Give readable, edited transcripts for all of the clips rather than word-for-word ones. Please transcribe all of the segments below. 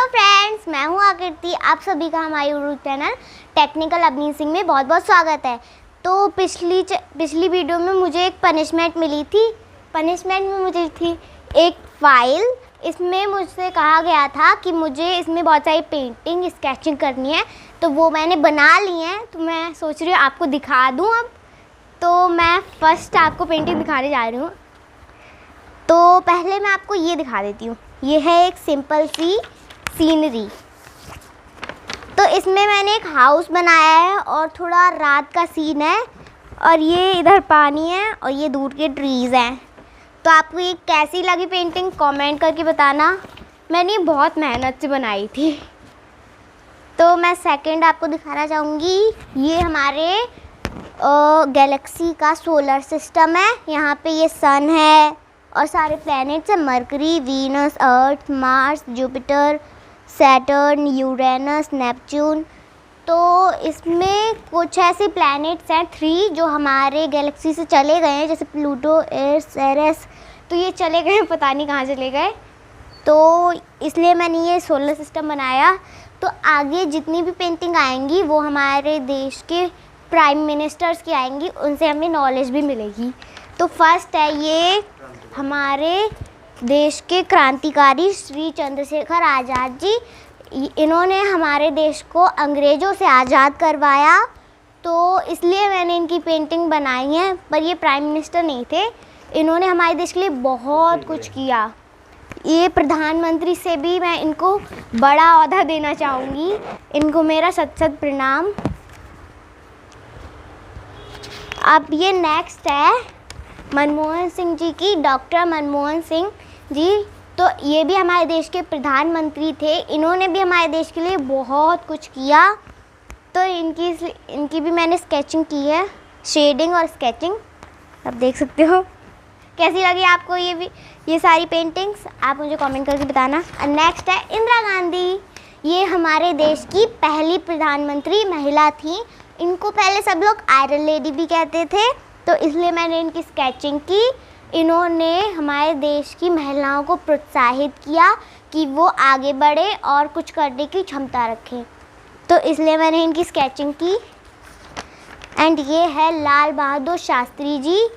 Hello friends, मैं हूँ आकृति। आप सभी का हमारे YouTube channel technical Avni Singh में बहुत बहुत स्वागत है। तो पिछली वीडियो में मुझे एक पनिशमेंट मिली थी। पनिशमेंट में मुझे थी एक फ़ाइल। इसमें मुझसे कहा गया था कि मुझे इसमें बहुत सारी पेंटिंग स्केचिंग करनी है, तो वो मैंने बना ली है। तो मैं सोच रही हूँ आपको दिखा दूँ अब। तो मैं फर्स्ट आपको पेंटिंग दिखाने जा रही हूँ। तो पहले मैं आपको ये दिखा देती हूँ। ये है एक सिंपल सी सीनरी। तो इसमें मैंने एक हाउस बनाया है और थोड़ा रात का सीन है, और ये इधर पानी है और ये दूर के ट्रीज़ हैं। तो आपको ये कैसी लगी पेंटिंग कमेंट करके बताना। मैंने बहुत मेहनत से बनाई थी। तो मैं सेकंड आपको दिखाना चाहूँगी। ये हमारे गैलेक्सी का सोलर सिस्टम है। यहाँ पे ये सन है और सारे प्लैनेट्स हैं, Mercury, Venus, Earth, Mars, Jupiter, Saturn, Uranus, Neptune. तो इसमें कुछ ऐसे प्लैनेट्स हैं 3 जो हमारे गैलेक्सी से चले गए हैं, जैसे प्लूटो, एर्स, एरेस। तो ये चले गए, पता नहीं कहाँ चले गए। तो इसलिए मैंने ये सोलर सिस्टम बनाया। तो आगे जितनी भी पेंटिंग आएंगी वो हमारे देश के प्राइम मिनिस्टर्स की आएंगी, उनसे हमें नॉलेज भी मिलेगी। तो फर्स्ट है ये हमारे देश के क्रांतिकारी श्री चंद्रशेखर आज़ाद जी। इन्होंने हमारे देश को अंग्रेज़ों से आज़ाद करवाया, तो इसलिए मैंने इनकी पेंटिंग बनाई है। पर ये प्राइम मिनिस्टर नहीं थे। इन्होंने हमारे देश के लिए बहुत कुछ किया। ये प्रधानमंत्री से भी मैं इनको बड़ा ओहदा देना चाहूँगी। इनको मेरा सत सत प्रणाम। अब ये नेक्स्ट है मनमोहन सिंह जी की, डॉक्टर मनमोहन सिंह जी। तो ये भी हमारे देश के प्रधानमंत्री थे। इन्होंने भी हमारे देश के लिए बहुत कुछ किया। तो इनकी भी मैंने स्केचिंग की है, शेडिंग और स्केचिंग। आप देख सकते हो। कैसी लगी आपको ये सारी पेंटिंग्स, आप मुझे कमेंट करके बताना। नेक्स्ट है इंदिरा गांधी। ये हमारे देश की पहली प्रधानमंत्री महिला थी। इनको पहले सब लोग आयरन लेडी भी कहते थे, तो इसलिए मैंने इनकी स्केचिंग की। इन्होंने हमारे देश की महिलाओं को प्रोत्साहित किया कि वो आगे बढ़े और कुछ करने की क्षमता रखें, तो इसलिए मैंने इनकी स्केचिंग की। एंड ये है लाल बहादुर शास्त्री जी।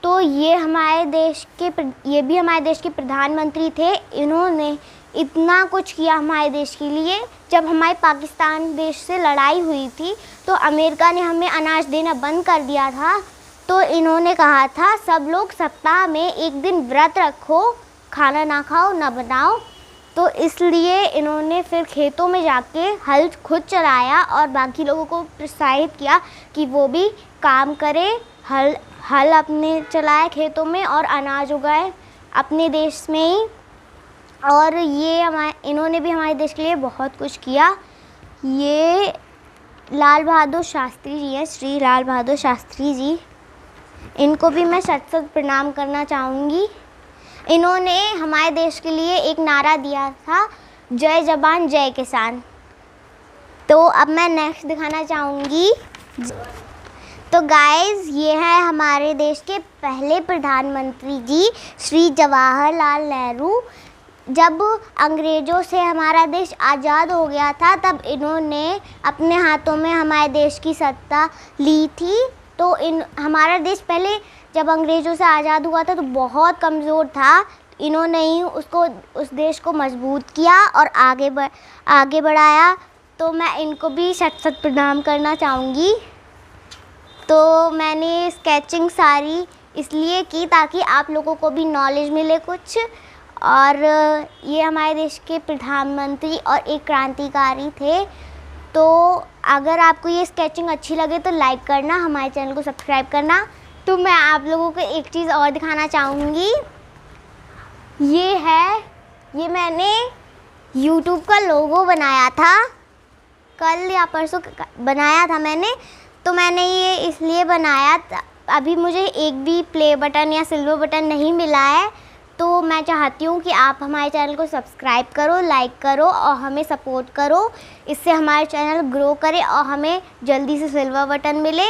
तो ये भी हमारे देश के प्रधानमंत्री थे। इन्होंने इतना कुछ किया हमारे देश के लिए। जब हमारे पाकिस्तान देश से लड़ाई हुई थी तो अमेरिका ने हमें अनाज देना बंद कर दिया था। तो इन्होंने कहा था सब लोग सप्ताह में एक दिन व्रत रखो, खाना ना खाओ ना बनाओ। तो इसलिए इन्होंने फिर खेतों में जाके हल खुद चलाया और बाकी लोगों को प्रोत्साहित किया कि वो भी काम करें, हल अपने चलाए खेतों में और अनाज उगाए अपने देश में ही। और इन्होंने भी हमारे देश के लिए बहुत कुछ किया। ये लाल बहादुर शास्त्री जी हैं, श्री लाल बहादुर शास्त्री जी। इनको भी मैं सत सत प्रणाम करना चाहूँगी। इन्होंने हमारे देश के लिए एक नारा दिया था, जय जवान जय किसान। तो अब मैं नेक्स्ट दिखाना चाहूँगी। तो गाइज़, ये है हमारे देश के पहले प्रधानमंत्री जी, श्री जवाहरलाल नेहरू। जब अंग्रेज़ों से हमारा देश आज़ाद हो गया था तब इन्होंने अपने हाथों में हमारे देश की सत्ता ली थी। तो हमारा देश पहले जब अंग्रेज़ों से आज़ाद हुआ था तो बहुत कमज़ोर था। इन्होंने ही उस देश को मजबूत किया और आगे बढ़ाया। तो मैं इनको भी सत सत प्रणाम करना चाहूँगी। तो मैंने स्केचिंग सारी इसलिए की ताकि आप लोगों को भी नॉलेज मिले कुछ। और ये हमारे देश के प्रधानमंत्री और एक क्रांतिकारी थे। तो अगर आपको ये स्केचिंग अच्छी लगे तो लाइक करना, हमारे चैनल को सब्सक्राइब करना। तो मैं आप लोगों को एक चीज़ और दिखाना चाहूँगी। ये मैंने YouTube का लोगो बनाया था, कल या परसों बनाया था मैंने। तो मैंने ये इसलिए बनाया था, अभी मुझे एक भी प्ले बटन या सिल्वर बटन नहीं मिला है। तो मैं चाहती हूँ कि आप हमारे चैनल को सब्सक्राइब करो, लाइक करो और हमें सपोर्ट करो। इससे हमारे चैनल ग्रो करे और हमें जल्दी से सिल्वर बटन मिले,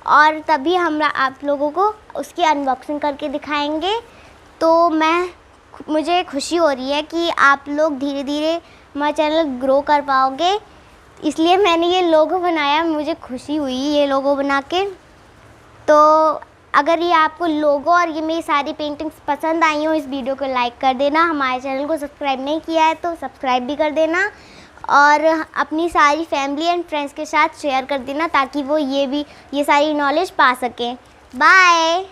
और तभी हम आप लोगों को उसकी अनबॉक्सिंग करके दिखाएंगे। तो मुझे खुशी हो रही है कि आप लोग धीरे धीरे हमारा चैनल ग्रो कर पाओगे। इसलिए मैंने ये लोगो बनाया, मुझे खुशी हुई ये लोगो बना के। तो अगर ये आपको लोगो और ये मेरी सारी पेंटिंग्स पसंद आई हो, इस वीडियो को लाइक कर देना। हमारे चैनल को सब्सक्राइब नहीं किया है तो सब्सक्राइब भी कर देना, और अपनी सारी फैमिली एंड फ्रेंड्स के साथ शेयर कर देना ताकि वो ये सारी नॉलेज पा सकें। बाय।